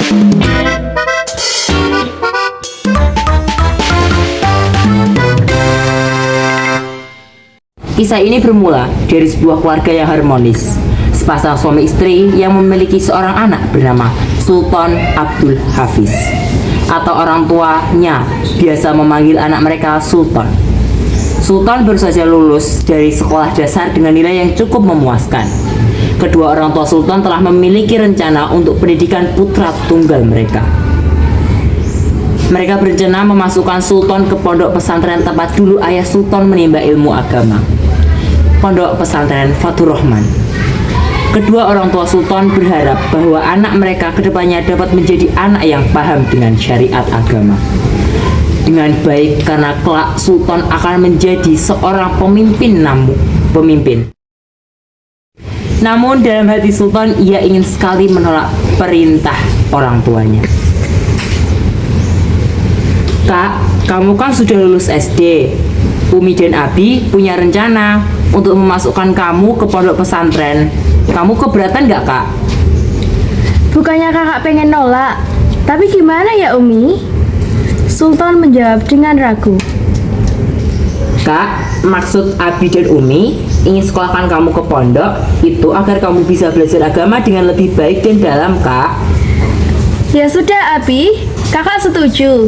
Kisah ini bermula dari sebuah keluarga yang harmonis. Sepasang suami istri yang memiliki seorang anak bernama Sultan Abdul Hafiz, atau orang tuanya biasa memanggil anak mereka Sultan. Sultan baru saja lulus dari sekolah dasar dengan nilai yang cukup memuaskan. Kedua orang tua Sultan telah memiliki rencana untuk pendidikan putra tunggal mereka. Mereka berencana memasukkan Sultan ke pondok pesantren tempat dulu ayah Sultan menimba ilmu agama, Pondok Pesantren Fatur Rahman. Kedua orang tua Sultan berharap bahwa anak mereka kedepannya dapat menjadi anak yang paham dengan syariat agama dengan baik, karena kelak Sultan akan menjadi seorang pemimpin. Namun dalam hati Sultan, ia ingin sekali menolak perintah orang tuanya. Kak, kamu kan sudah lulus SD. Umi dan Abi punya rencana untuk memasukkan kamu ke pondok pesantren. Kamu keberatan nggak, Kak? Bukannya kakak pengen nolak, tapi gimana ya Umi? Sultan menjawab dengan ragu. Kak, maksud Abi dan Umi ingin sekolahkan kamu ke pondok itu agar kamu bisa belajar agama dengan lebih baik dan dalam, Kak. Ya sudah Abi, kakak setuju.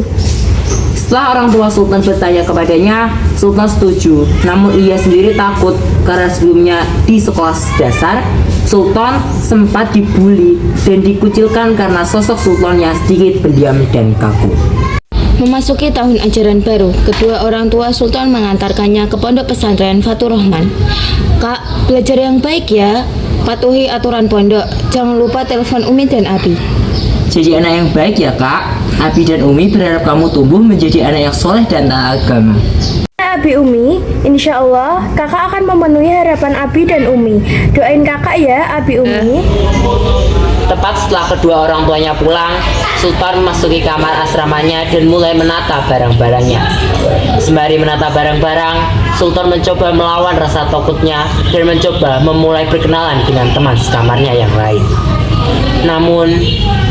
Setelah orang tua Sultan bertanya kepadanya, Sultan setuju. Namun ia sendiri takut karena sebelumnya di sekolah dasar Sultan sempat dibully dan dikucilkan karena sosok Sultan yang sedikit pendiam dan kaku. Memasuki tahun ajaran baru, kedua orang tua Sultan mengantarkannya ke pondok pesantren Fatur Rahman. Kak, belajar yang baik ya. Patuhi aturan pondok. Jangan lupa telepon Umi dan Abi. Jadi anak yang baik ya, Kak. Abi dan Umi berharap kamu tumbuh menjadi anak yang soleh dan taat agama. Abi Umi, insya Allah kakak akan memenuhi harapan Abi dan Umi. Doain kakak ya Abi Umi. Tepat setelah kedua orang tuanya pulang, Sultan memasuki kamar asramanya dan mulai menata barang-barangnya. Sembari menata barang-barang, Sultan mencoba melawan rasa takutnya dan mencoba memulai berkenalan dengan teman sekamarnya yang lain. Namun,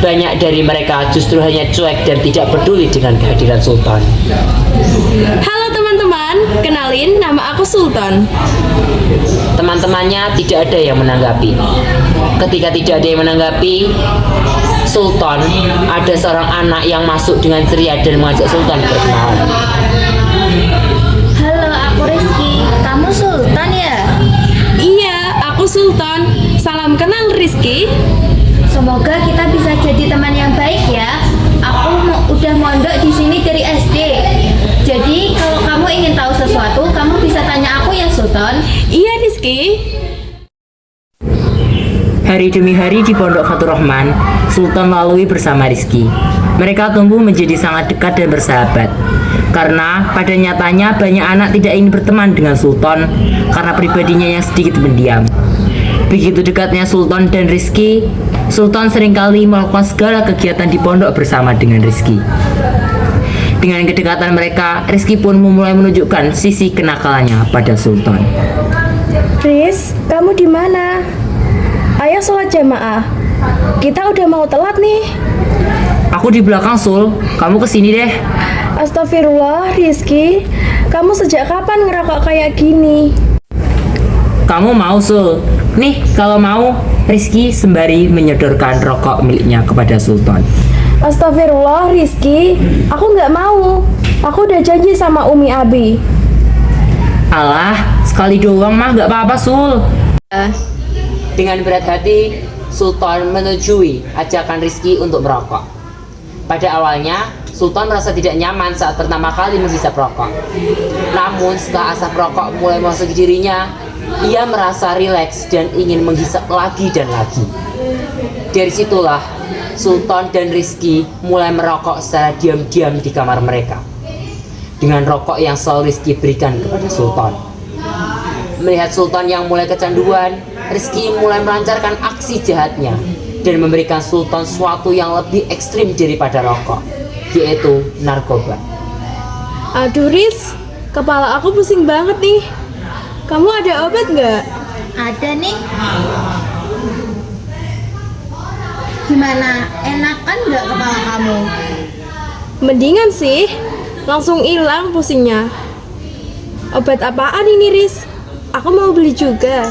banyak dari mereka justru hanya cuek dan tidak peduli dengan kehadiran Sultan. Halo teman-teman, kenalin nama aku Sultan. Teman-temannya tidak ada yang menanggapi. Ketika tidak ada yang menanggapi, Sultan, ada seorang anak yang masuk dengan ceria dan mengajak Sultan berkenalan. Halo, aku Rizky. Kamu Sultan ya? Iya, aku Sultan. Salam kenal Rizky. Semoga kita bisa jadi teman yang baik ya. Aku udah mondok di sini dari SD. Jadi kalau kamu ingin tahu sesuatu, kamu bisa tanya aku ya Sultan. Iya Rizky. Hari demi hari di Pondok Fatur Rahman, Sultan lalui bersama Rizky. Mereka tumbuh menjadi sangat dekat dan bersahabat. Karena pada nyatanya banyak anak tidak ingin berteman dengan Sultan karena pribadinya yang sedikit pendiam. Begitu dekatnya Sultan dan Rizky, Sultan seringkali melakukan segala kegiatan di pondok bersama dengan Rizky. Dengan kedekatan mereka, Rizky pun memulai menunjukkan sisi kenakalannya pada Sultan. Riz, kamu di mana? Ayo sholat jamaah. Kita udah mau telat nih. Aku di belakang, Sul. Kamu kesini deh. Astagfirullah, Rizky. Kamu sejak kapan ngerokok kayak gini? Kamu mau, Sul? Nih, kalau mau, Rizky sembari menyodorkan rokok miliknya kepada Sultan. Astagfirullah, Rizky. Aku nggak mau. Aku udah janji sama Umi Abi. Alah, sekali doang mah gak apa-apa, Sul. Dengan berat hati, Sultan menyetujui ajakan Rizky untuk merokok. Pada awalnya, Sultan merasa tidak nyaman saat pertama kali menghisap rokok. Namun setelah asap rokok mulai masuk ke dirinya, ia merasa rileks dan ingin menghisap lagi dan lagi. Dari situlah, Sultan dan Rizky mulai merokok secara diam-diam di kamar mereka. Dengan rokok yang selalu Rizky berikan kepada Sultan. Melihat Sultan yang mulai kecanduan, Rizky mulai melancarkan aksi jahatnya dan memberikan Sultan sesuatu yang lebih ekstrim daripada rokok, yaitu narkoba. Aduh Riz, kepala aku pusing banget nih. Kamu ada obat nggak? Ada nih. Gimana? Enakan nggak kamu. Mendingan sih, langsung hilang pusingnya. Obat apaan ini, Riz? Aku mau beli juga.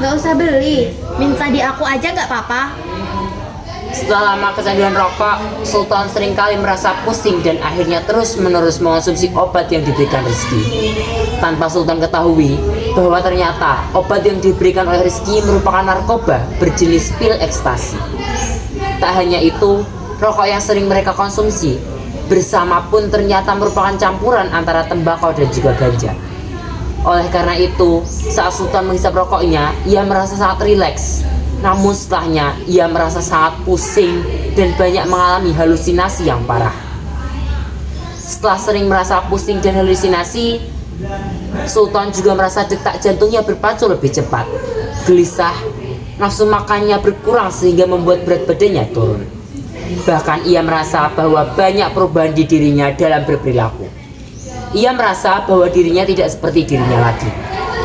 Nggak usah beli, minta di aku aja nggak apa-apa. Setelah lama kecanduan rokok, Sultan seringkali merasa pusing dan akhirnya terus-menerus mengonsumsi obat yang diberikan Rizky. Tanpa Sultan ketahui bahwa ternyata obat yang diberikan oleh Rizky merupakan narkoba berjenis pil ekstasi. Tak hanya itu, rokok yang sering mereka konsumsi bersama pun ternyata merupakan campuran antara tembakau dan juga ganja. Oleh karena itu, saat Sultan menghisap rokoknya, ia merasa sangat rileks. Namun setelahnya, ia merasa sangat pusing dan banyak mengalami halusinasi yang parah. Setelah sering merasa pusing dan halusinasi, Sultan juga merasa detak jantungnya berpacu lebih cepat, gelisah, nafsu makannya berkurang sehingga membuat berat badannya turun. Bahkan ia merasa bahwa banyak perubahan di dirinya dalam berperilaku. Ia merasa bahwa dirinya tidak seperti dirinya lagi.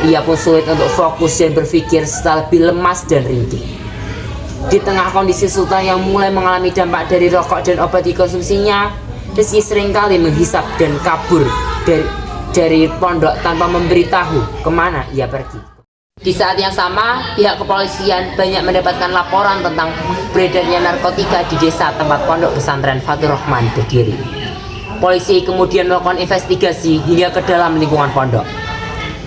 Ia pun sulit untuk fokus dan berpikir serta lebih lemas dan ringkih. Di tengah kondisi Sultan yang mulai mengalami dampak dari rokok dan obat dikonsumsinya, Rizky seringkali menghisap dan kabur dari pondok tanpa memberitahu kemana ia pergi. Di saat yang sama, pihak kepolisian banyak mendapatkan laporan tentang beredarnya narkotika di desa tempat pondok pesantren Fatur Rahman berdiri. Polisi kemudian melakukan investigasi hingga ke dalam lingkungan pondok.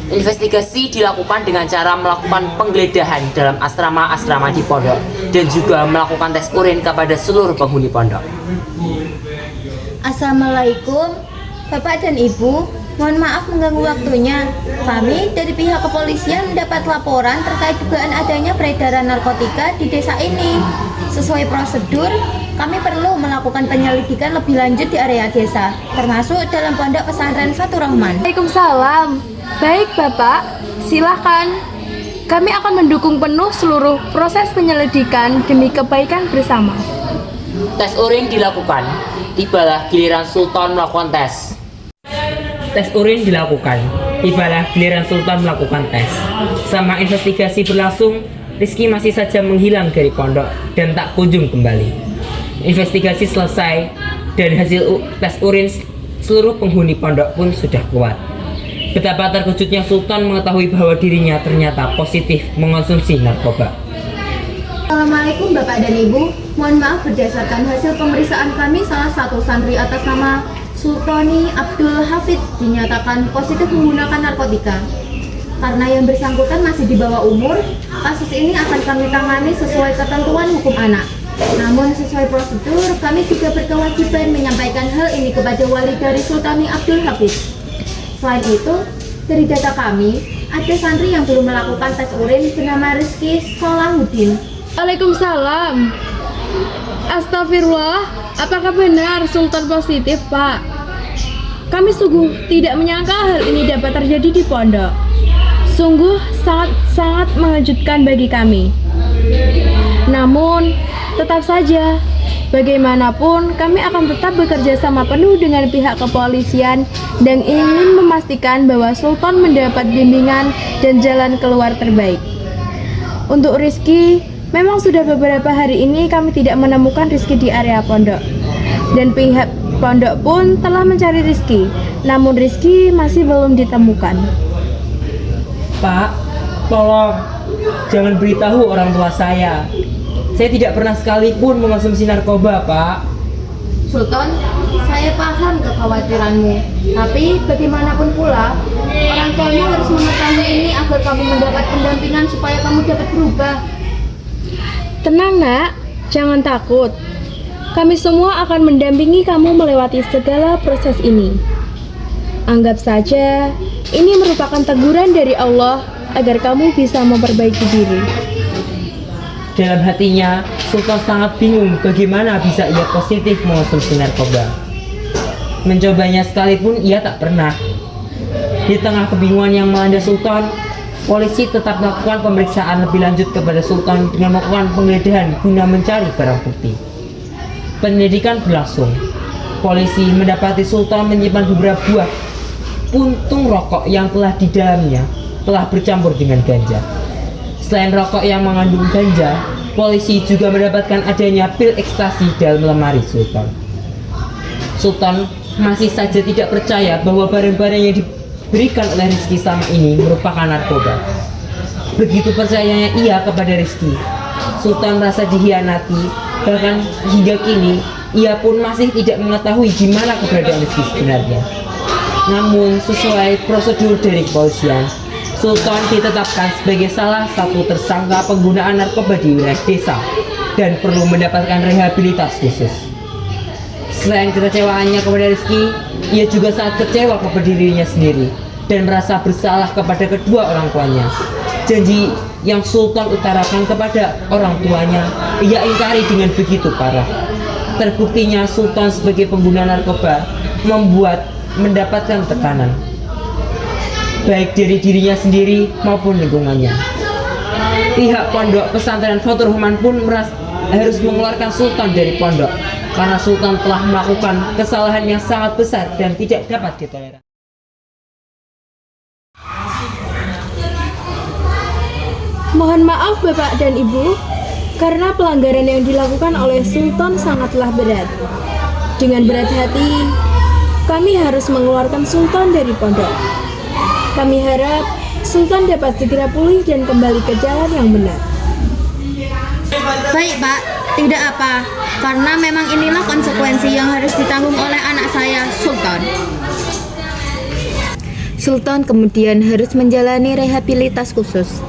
Investigasi dilakukan dengan cara melakukan penggeledahan dalam asrama-asrama di pondok dan juga melakukan tes urin kepada seluruh penghuni pondok. Assalamualaikum, Bapak dan Ibu. Mohon maaf mengganggu waktunya. Kami dari pihak kepolisian mendapat laporan terkait dugaan adanya peredaran narkotika di desa ini. Sesuai prosedur, kami perlu melakukan penyelidikan lebih lanjut di area desa, termasuk dalam pondok pesantren Fatur Rahman. Waalaikumsalam. Baik Bapak, silakan. Kami akan mendukung penuh seluruh proses penyelidikan demi kebaikan bersama. Tes urin dilakukan. Tibalah giliran Sultan melakukan tes. Tes urin dilakukan. Tibalah giliran Sultan melakukan tes. Sama investigasi berlangsung, Rizky masih saja menghilang dari pondok dan tak kunjung kembali. Investigasi selesai dan hasil tes urin seluruh penghuni pondok pun sudah keluar. Betapa terkejutnya Sultan mengetahui bahwa dirinya ternyata positif mengonsumsi narkoba. Assalamualaikum Bapak dan Ibu. Mohon maaf, berdasarkan hasil pemeriksaan kami, salah satu santri atas nama Sultani Abdul Hafid dinyatakan positif menggunakan narkotika. Karena yang bersangkutan masih di bawah umur, kasus ini akan kami tangani sesuai ketentuan hukum anak. Namun sesuai prosedur, kami juga berkewajiban menyampaikan hal ini kepada wali dari Sultani Abdul Hafid. Selain itu, dari data kami, ada santri yang belum melakukan tes urin bernama Rizky Solahuddin. Waalaikumsalam. Astagfirullah, apakah benar Sultan positif, Pak? Kami sungguh tidak menyangka hal ini dapat terjadi di pondok. Sungguh sangat mengejutkan bagi kami. Namun, tetap saja, bagaimanapun kami akan tetap bekerja sama penuh dengan pihak kepolisian dan ingin memastikan bahwa Sultan mendapat bimbingan dan jalan keluar terbaik. Untuk Rizky, memang sudah beberapa hari ini kami tidak menemukan Rizky di area pondok. Dan pihak pondok pun telah mencari Rizky, namun Rizky masih belum ditemukan. Pak, tolong jangan beritahu orang tua saya. Saya tidak pernah sekalipun mengonsumsi narkoba, Pak. Sultan, saya paham kekhawatiranmu, tapi bagaimanapun pula, orang tuamu harus mengetahui ini agar kamu mendapat pendampingan supaya kamu dapat berubah. Tenang nak, jangan takut. Kami semua akan mendampingi kamu melewati segala proses ini. Anggap saja, ini merupakan teguran dari Allah agar kamu bisa memperbaiki diri. Dalam hatinya, Sultan sangat bingung bagaimana bisa ia positif mengonsumsi narkoba. Mencobanya sekalipun ia tak pernah. Di tengah kebingungan yang melanda Sultan, polisi tetap melakukan pemeriksaan lebih lanjut kepada Sultan dengan melakukan penggeledahan guna mencari barang bukti. Penyelidikan berlangsung. Polisi mendapati Sultan menyimpan beberapa buah puntung rokok yang telah di dalamnya telah bercampur dengan ganja. Selain rokok yang mengandung ganja, polisi juga mendapatkan adanya pil ekstasi dalam lemari Sultan. Sultan masih saja tidak percaya bahwa barang-barang yang diberikan oleh Rizky selama ini merupakan narkoba. Begitu percayanya ia kepada Rizky, Sultan merasa dihianati. Bahkan hingga kini ia pun masih tidak mengetahui di mana keberadaan Rizky sebenarnya. Namun sesuai prosedur dari kepolisian, Sultan ditetapkan sebagai salah satu tersangka penggunaan narkoba di wilayah desa dan perlu mendapatkan rehabilitas khusus. Selain kekecewaannya kepada Rizky, ia juga sangat kecewa kepada dirinya sendiri dan merasa bersalah kepada kedua orang tuanya. Janji yang Sultan utarakan kepada orang tuanya, ia ingkari dengan begitu parah. Terbuktinya Sultan sebagai pengguna narkoba mendapatkan tekanan, baik dari dirinya sendiri maupun lingkungannya. Pihak pondok pesantren Fatur Rahman pun harus mengeluarkan Sultan dari pondok karena Sultan telah melakukan kesalahan yang sangat besar dan tidak dapat ditoleransi. Mohon maaf Bapak dan Ibu, karena pelanggaran yang dilakukan oleh Sultan sangatlah berat. Dengan berat hati, kami harus mengeluarkan Sultan dari pondok. Kami harap Sultan dapat segera pulih dan kembali ke jalan yang benar. Baik Pak, tidak apa, karena memang inilah konsekuensi yang harus ditanggung oleh anak saya, Sultan. Sultan kemudian harus menjalani rehabilitas khusus.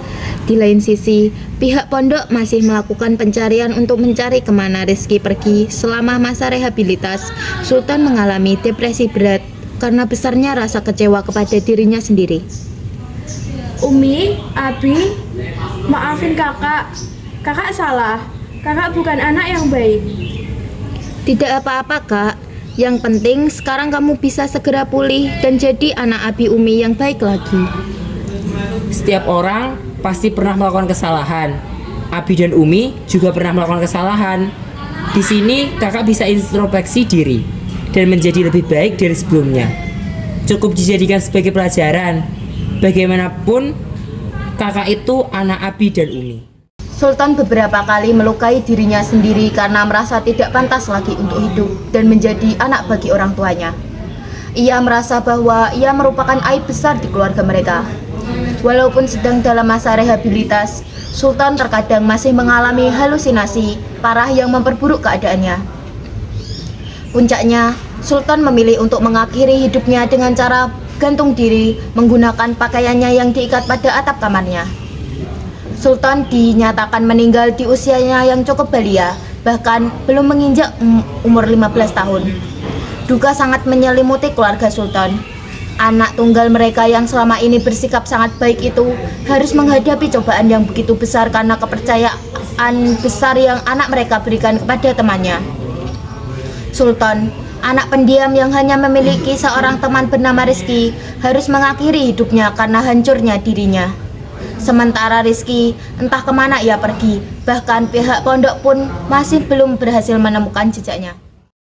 Di lain sisi, pihak pondok masih melakukan pencarian untuk mencari kemana Rizky pergi. Selama masa rehabilitas, Sultan mengalami depresi berat karena besarnya rasa kecewa kepada dirinya sendiri. Umi, Abi, maafin kakak. Kakak salah. Kakak bukan anak yang baik. Tidak apa-apa Kak, yang penting sekarang kamu bisa segera pulih dan jadi anak Abi Umi yang baik lagi. Setiap orang pasti pernah melakukan kesalahan. Abi dan Umi juga pernah melakukan kesalahan. Di sini kakak bisa introspeksi diri dan menjadi lebih baik dari sebelumnya. Cukup dijadikan sebagai pelajaran. Bagaimanapun kakak itu anak Abi dan Umi. Sultan beberapa kali melukai dirinya sendiri karena merasa tidak pantas lagi untuk hidup dan menjadi anak bagi orang tuanya. Ia merasa bahwa ia merupakan aib besar di keluarga mereka. Walaupun sedang dalam masa rehabilitas, Sultan terkadang masih mengalami halusinasi parah yang memperburuk keadaannya. Puncaknya, Sultan memilih untuk mengakhiri hidupnya dengan cara gantung diri menggunakan pakaiannya yang diikat pada atap kamarnya. Sultan dinyatakan meninggal di usianya yang cukup belia, bahkan belum menginjak umur 15 tahun. Duka sangat menyelimuti keluarga Sultan. Anak tunggal mereka yang selama ini bersikap sangat baik itu harus menghadapi cobaan yang begitu besar karena kepercayaan besar yang anak mereka berikan kepada temannya. Sultan, anak pendiam yang hanya memiliki seorang teman bernama Rizky, harus mengakhiri hidupnya karena hancurnya dirinya. Sementara Rizky entah kemana ia pergi, bahkan pihak pondok pun masih belum berhasil menemukan jejaknya.